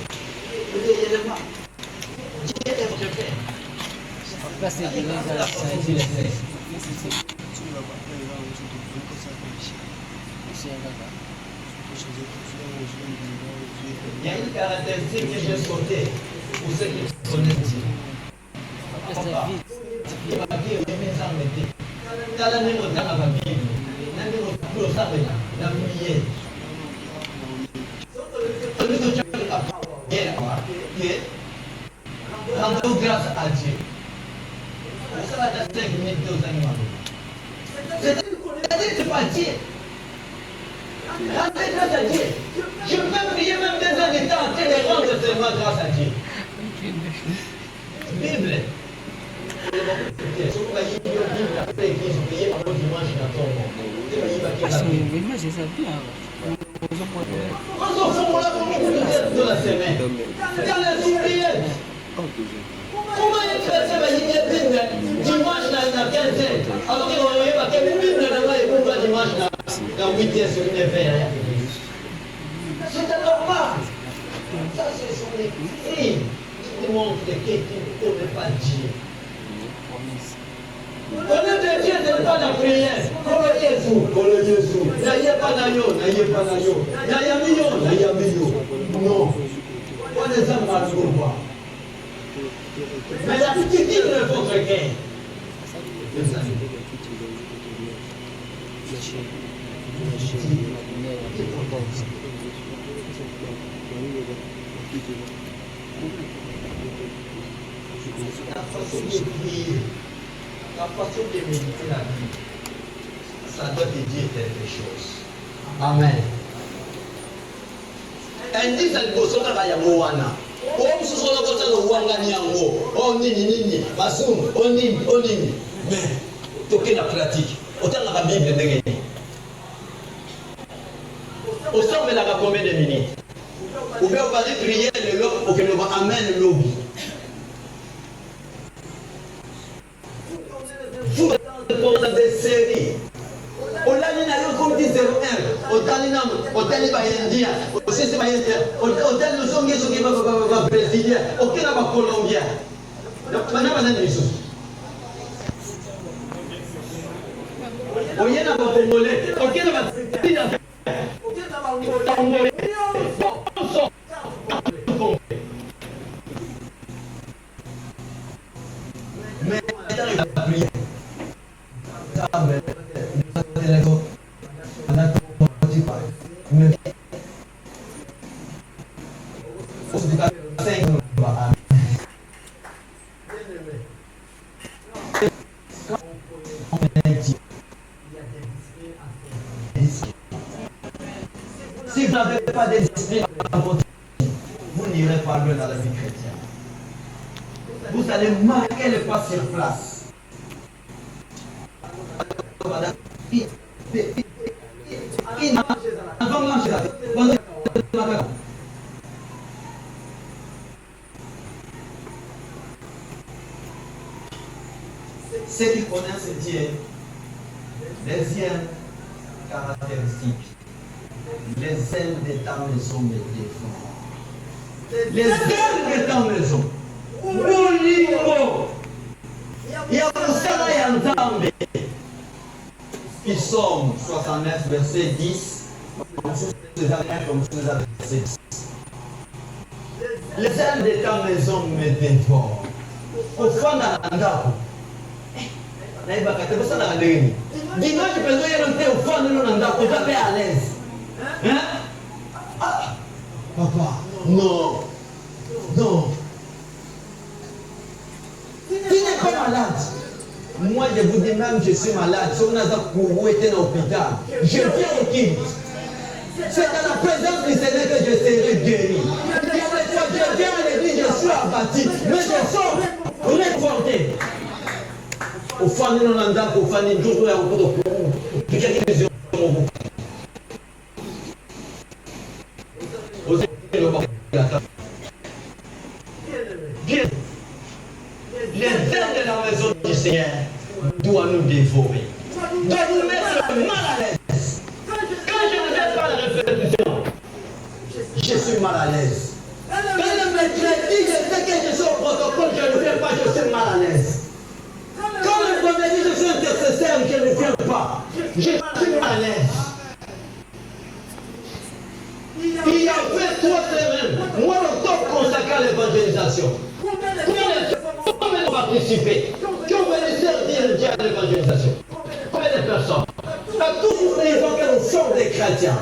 Il y a une caractéristique que j'ai sautée pour ceux qui connaissent Dieu. Papa, il va dire que mes armes étaient. Dans la même temps, la Bible, dans la même temps, la Bible, rendons grâce à Dieu. Ça va dans 5 minutes aux animaux. C'est-à-dire que pas Dieu. Rendez grâce à Dieu. Je peux prier même des heures de temps et rendre seulement grâce à Dieu. Bible. Comment est-ce que ça va dire dimanche à 15h alors qu'on va dire que Bible là-bas dimanche à 8h sur 9h. C'est normal. Ça, ce sont les crimes qui montrent que tu ne connais pas Dieu. Connaître Dieu, ce n'est pas la prière. Connaître Jésus. N'ayez pas d'ailleurs, non. On les a mal pour moi. Mais la petite île de votre cœur. La façon de prier, la façon de méditer la vie, ça doit te dire quelque chose. Amen. Indice à l'impossible à Yamoana. Om susolo kota no wangani yango. On nini basum, on nini. Mais toke na pratique. Autant la Bible ndenge. Au sommet la combien de minutes? Ou bien on va dire prier le lob, ou que l'on va amener le lobby. Vous êtes des séries. On l'a dit d'ailleurs comme 10-01. On t'a dit India. Aussi c'est India. On t'a dit nous sommes qui va présider. Aucun n'a pas Colombien. Maintenant on a des choses. On y a pas Congolais. Aucun n'a pas présider. Aucun n'a pas Congolais. Mais on a prié. Si vous n'avez pas de discipline dans votre vie, vous n'irez pas loin dans la vie chrétienne. Vous allez marquer le pas sur place. Ceux qui connaissent Dieu, deuxième caractéristique, les ailes de ta maison me défendent. Les ailes de ta maison. Molingo. Yamusala Yanzambe. Psaume 69, verset 10. Les ailes de ta maison me défendent. Au fond de la dimanche, tu peux aller au fond de l'Onanda, tu vas à l'aise. Hein? Ah, papa, non. Non. Tu n'es pas malade. Moi, je vous dis même, je suis malade. Si on a été dans l'hôpital, je viens au Kim. C'est dans la présence du Seigneur que je serai guéri. Je viens à l'église, je suis abattu, mais je sors réconforté. Au fond de l'Onanda, au fond de l'Onanda, au fond de Bien. Les ailes de la maison du Seigneur doivent nous dévorer, doivent nous mettre mal à l'aise. Quand je ne fais pas la répétition, je suis mal à l'aise. Quand le maître dit, je sais que je suis au protocole, je ne fais pas, je suis mal à l'aise. Quand le prophète dit, je suis intercesseur, je ne viens pas, je suis mal à l'aise. Il y a 23 semaines, moi le top consacré à l'évangélisation. Combien de participer? Qui ont bénéficié Dieu à l'évangélisation? Combien de personnes? À tous les gens qui sont des chrétiens.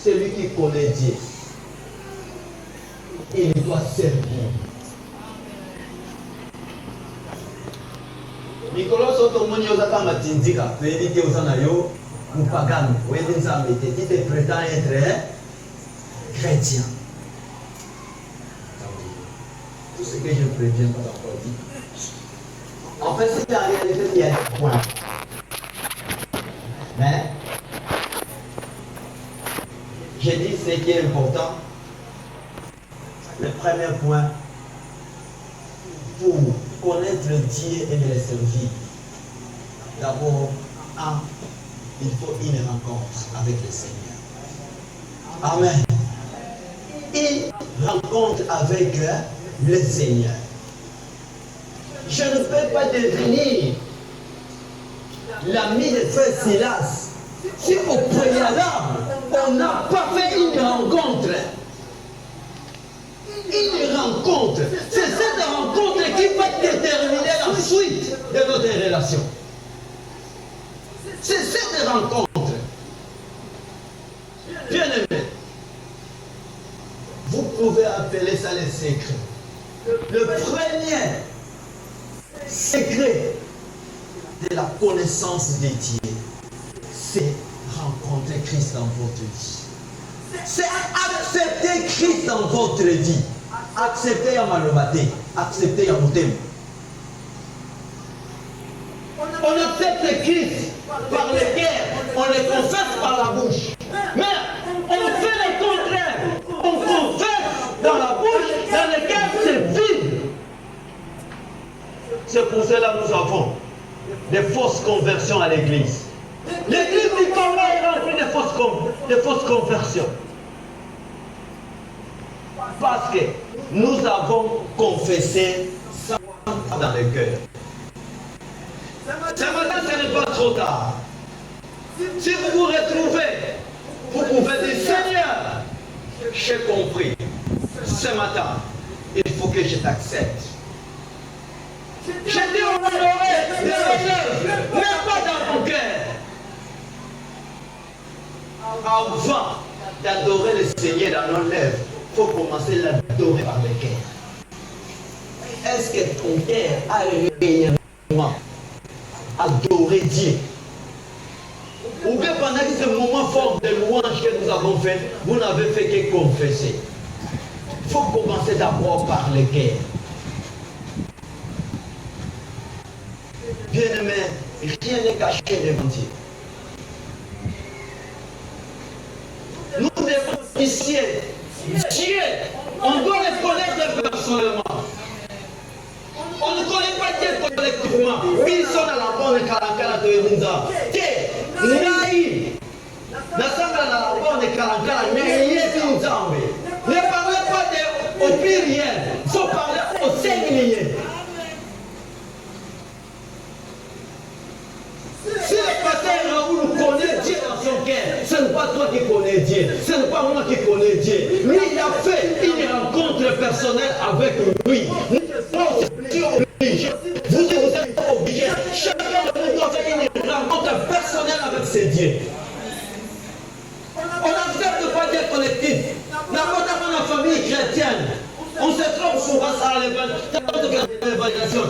Celui qui connaît Dieu, il doit servir. Nicolas Sotomoni Osaka Matindika, Fédité Osanayo, ou Pagan, ou Edinzamete, qui te prétend être chrétien. Tout ce que je préviens pas encore dit. En fait, c'est en réalité, il y a des points. Mais, j'ai dit ce qui est important. Le premier point, pour connaître Dieu et le servir, d'abord, il faut une rencontre avec le Seigneur. Amen. Une rencontre avec le Seigneur. Je ne peux pas devenir l'ami de Frère Silas si au préalable on n'a pas fait une rencontre. Une rencontre. C'est cette rencontre qui va déterminer la suite de notre relation. C'est cette rencontre. Bien aimé, vous pouvez appeler ça les secrets. Le premier secret de la connaissance de Dieu, c'est rencontrer Christ dans votre vie. C'est accepter Christ dans votre vie. Accepter Yamalobate, accepter Yamotem. On accepte Christ par le cœur, on le confesse par la bouche. Mais on fait le contraire. On confesse dans la bouche, dans le cœur, c'est vide. C'est pour cela que nous avons des fausses conversions à l'église. L'église du Congo est remplie de fausses conversions. Parce que nous avons confessé ça dans le cœur. Ce matin, ce n'est pas trop tard. Si vous vous retrouvez, vous pouvez dire Seigneur, j'ai compris. Ce matin, il faut que je t'accepte. J'ai dit au mon oreille, Seigneur, mais pas dans mon cœur. Avant d'adorer le Seigneur dans nos lèvres, il faut commencer à l'adorer par le cœur. Est-ce que ton cœur a réellement adoré Dieu? Ou bien pendant ce moment fort de louange que nous avons fait, vous n'avez fait que confesser. Il faut commencer d'abord par le cœur. Bien-aimé, rien n'est caché devant Dieu. ici, Dieu, on doit les connaître personnellement. On ne connaît pas Dieu collectivement. Ils sont dans la bonne Kalakala de Winza. Dieu, Naï, l'assemblée dans la bonne Kalakala, mais il est une jambe. Ne parlez pas au pluriel, il faut parler au singulier. Si le pasteur Raoul connaît Dieu dans son cœur, ce n'est pas toi qui connais Dieu, ce n'est pas moi qui connais Dieu. Lui, il a fait une rencontre personnelle avec lui. Vous êtes obligés. Chacun de vous doit faire une rencontre personnelle avec ses dieux. On n'accepte pas d'être collectif. N'importe dans la famille chrétienne, on se trompe souvent à l'évaluation.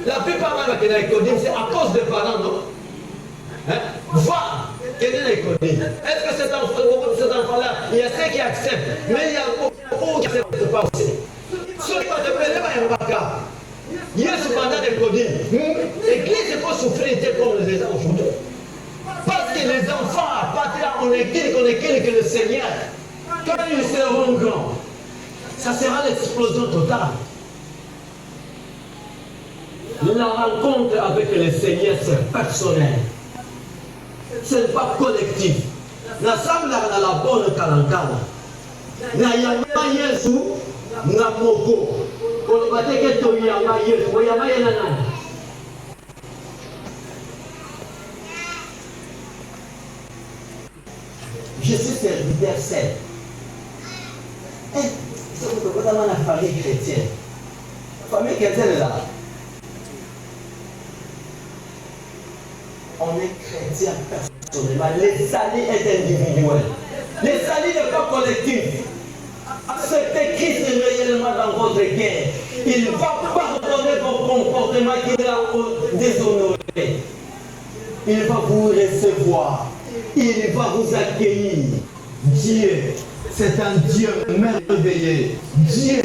La plupart c'est à cause des parents, non? Va, quel est l'économie? Est-ce que cet enfant-là, il y a ceux qui acceptent, mais il y a beaucoup qui n'acceptent pas aussi. Ceux qui ne peuvent pas y avoir. Il y a cependant des codines. L'église n'est pas souffrir comme les gens aujourd'hui. Parce que les enfants, à partir là, on écrit que le Seigneur, quand ils seront grands, ça sera l'explosion totale. La rencontre avec le Seigneur, c'est personnel. Ce n'est pas collectif. L'assemblée dans la bonne Kalankala. N'ayama Yesu, Namoko. Je suis serviteur seul. C'est dans la famille chrétienne. La famille chrétienne est là. On est chrétien personnellement. Les salis est individuel. Les salis n'est pas collectif. Acceptez Christ réellement dans votre cœur. Il va pardonner vos comportements qu'il a déshonorés. Il va vous recevoir. Il va vous accueillir. Dieu, c'est un Dieu merveilleux. Dieu,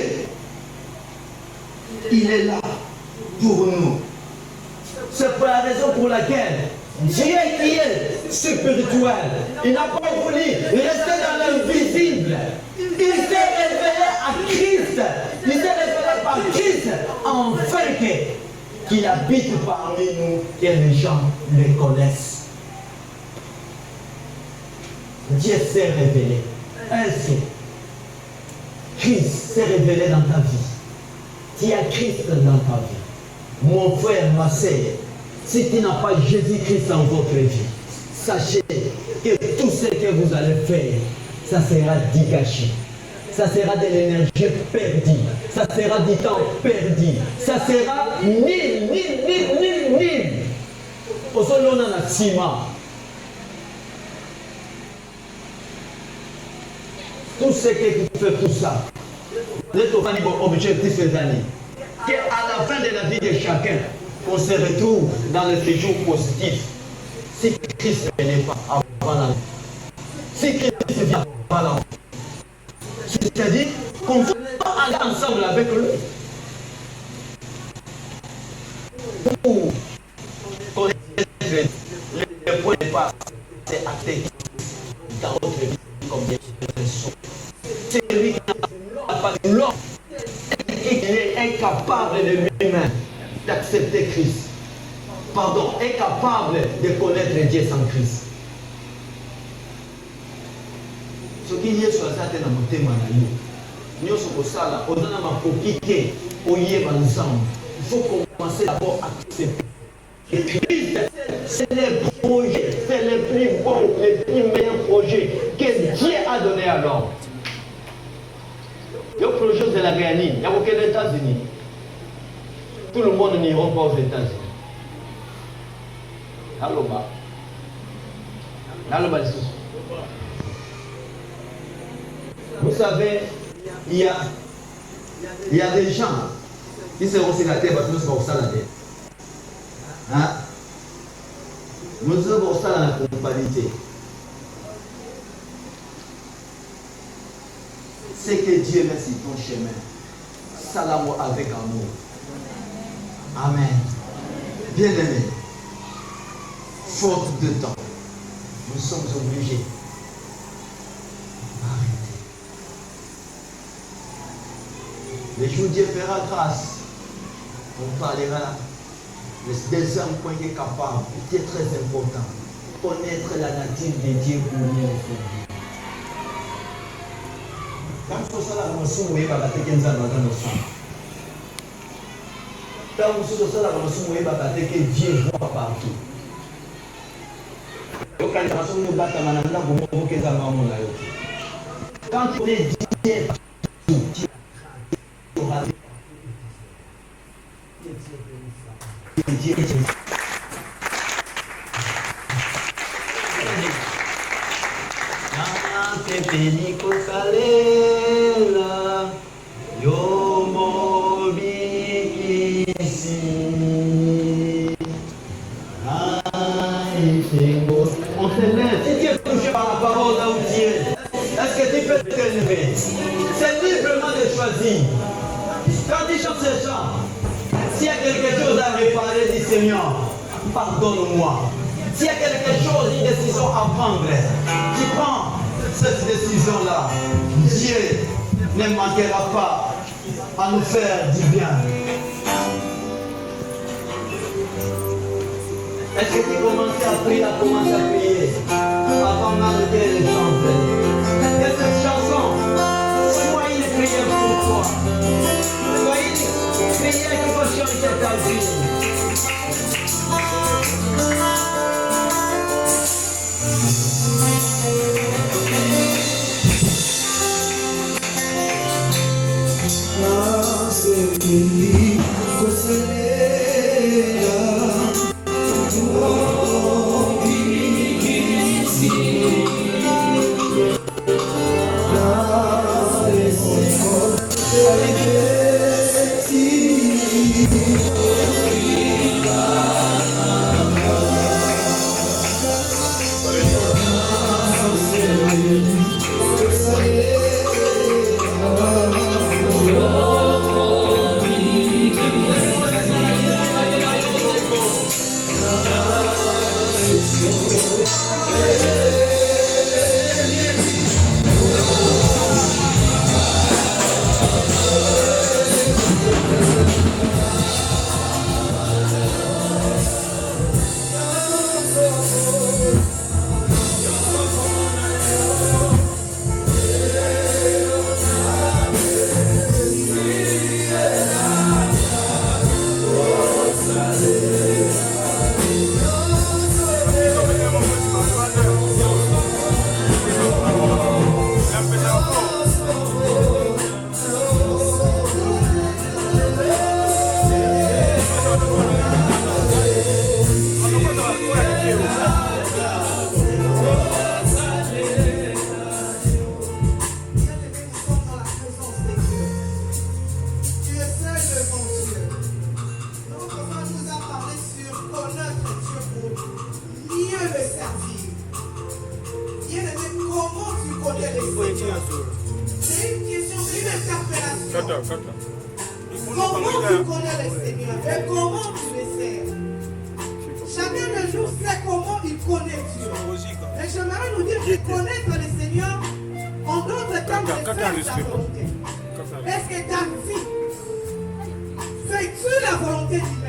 il est là pour nous. C'est pour la raison pour laquelle Dieu qui est spirituel, il n'a pas voulu rester dans l'invisible. Il s'est révélé à Christ. Il s'est révélé par Christ afin qu'il habite parmi nous et les gens le connaissent. Dieu s'est révélé. Ainsi, Christ s'est révélé dans ta vie. Tu as Christ dans ta vie. Mon frère, ma sœur, si tu n'as pas Jésus-Christ dans votre vie, sachez que tout ce que vous allez faire, ça sera dégagé. Ça sera de l'énergie perdue. Ça sera du temps perdu. Ça sera nul. Au sol, on a un ciment. Tout ce que tu fais, tout ça, notre objectif des années, qu'à la fin de la vie de chacun, on se retrouve dans le séjour positif. Si Christ n'est pas avant la vie, si Christ vient avant la vie, c'est-à-dire qu'on va aller ensemble avec lui. Pour connaître le point de départ, c'est acter dans votre vie comme des personnes. C'est lui qui n'a pas de l'homme. Il est incapable de lui-même d'accepter Christ. Pardon, incapable de connaître Dieu sans Christ. Ce qui est sur la tête dans mon thème, nous sommes ça là, on a ma coquille, on y est ensemble. Il faut commencer d'abord à accepter. Christ, c'est le projet, c'est le plus bon, le plus meilleur projet que Dieu a donné à l'homme. Le projet de la réanime, il n'y a aucun États-Unis. Tout le monde n'ira pas aux États-Unis. Allô, bas. Allô, bas. Vous savez, il y a des gens qui seront sur la terre parce que nous sommes au la terre. Hein? Nous sommes au dans la compagnie. C'est que Dieu met sur ton chemin. Salamo avec amour. Amen. Bien-aimés, faute de temps, nous sommes obligés d'arrêter. Les jours Dieu fera grâce. On parlera des deuxième point qui est capable, qui est très important. Connaître la nature de Dieu pour mieux le faire. Quand on s'en a commencé, on va battre 15 ans dans nos sang. Quand on s'en a commencé, on va battre que Dieu voit partout. Quand on est Dieu partout, Dieu Peniko Kalela Yomo Bikisi. On se lève. Si tu es touché par la parole là où tu es, est-ce que tu peux te lever? C'est librement de choisir. Quand tu chantes ces chants, s'il y a quelque chose à réparer, dis Seigneur, pardonne-moi. S'il y a quelque chose, une décision à prendre, tu prends cette décision-là. Dieu ne manquera pas à nous faire du bien. Est-ce que tu commences à prier, avant d'arrêter les chanter? Et cette chanson, soit une prière pour toi, soit une prière qui va changer ta vie. C'est une question, c'est une interpellation. Comment tu connais le Seigneur et comment tu le sers? Chacun de nous sait comment il connaît Dieu. Mais j'aimerais nous dire que connaître le Seigneur, en d'autres termes, c'est faire sa volonté. Est-ce que ta vie, fais-tu la volonté divine?